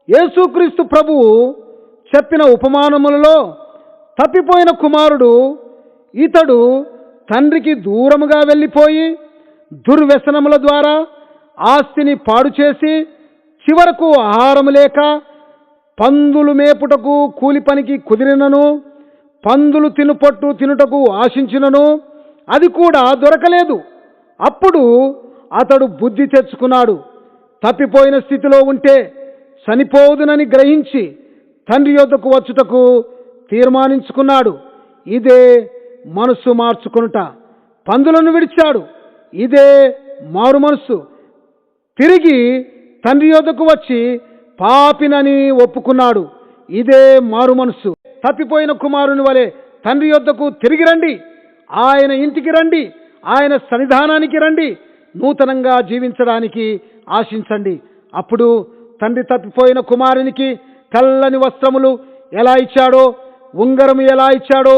యేసుక్రీస్తు ప్రభువు చెప్పిన ఉపమానములలో తప్పిపోయిన కుమారుడు ఇతడు తండ్రికి దూరముగా వెళ్ళిపోయి దుర్వ్యసనముల ద్వారా ఆస్తిని పాడు చేసి చివరకు ఆహారము లేక పందులు మేపుటకు కూలి పనికి కుదిరినను, పందులు తినుటకు ఆశించినను అది కూడా దొరకలేదు. అప్పుడు అతడు బుద్ధి తెచ్చుకున్నాడు. తప్పిపోయిన స్థితిలో ఉంటే చనిపోదునని గ్రహించి తండ్రి యొద్దకు వచ్చుటకు తీర్మానించుకున్నాడు. ఇదే మనస్సు మార్చుకొనుట. పందులను విడిచాడు. ఇదే మారు మనస్సు. తిరిగి తండ్రి యొద్దకు వచ్చి పాపినని ఒప్పుకున్నాడు. ఇదే మారు మనస్సు. తప్పిపోయిన కుమారుని వలె తండ్రి యొద్దకు తిరిగి రండి. ఆయన ఇంటికి రండి. ఆయన సన్నిధానానికి రండి. నూతనంగా జీవించడానికి ఆశించండి. అప్పుడు తండ్రి తప్పిపోయిన కుమారునికి తెల్లని వస్త్రములు ఎలా ఇచ్చాడో, ఉంగరము ఎలా ఇచ్చాడో,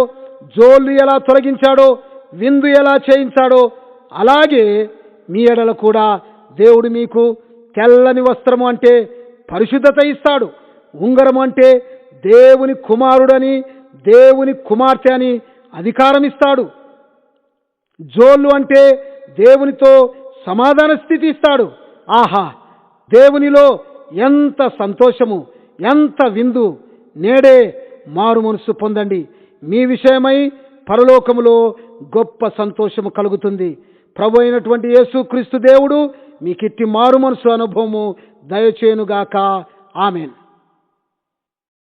జోళ్ళు ఎలా తొలగించాడో, విందు ఎలా చేయించాడో, అలాగే మీ ఎడల కూడా దేవుడు మీకు తెల్లని వస్త్రము అంటే పరిశుద్ధత ఇస్తాడు. ఉంగరము అంటే దేవుని కుమారుడని, దేవుని కుమార్తె అని అధికారం ఇస్తాడు. జోళ్ళు అంటే దేవునితో సమాధాన స్థితి ఇస్తాడు. ఆహా, దేవునిలో ఎంత సంతోషము, ఎంత విందు! నేడే మారు మనసు పొందండి. మీ విషయమై పరలోకములో గొప్ప సంతోషము కలుగుతుంది. ప్రభు అయినటువంటి యేసుక్రీస్తు దేవుడు మీకిట్టి మారు మనసు అనుభవము దయచేయునుగాక. ఆమేన్.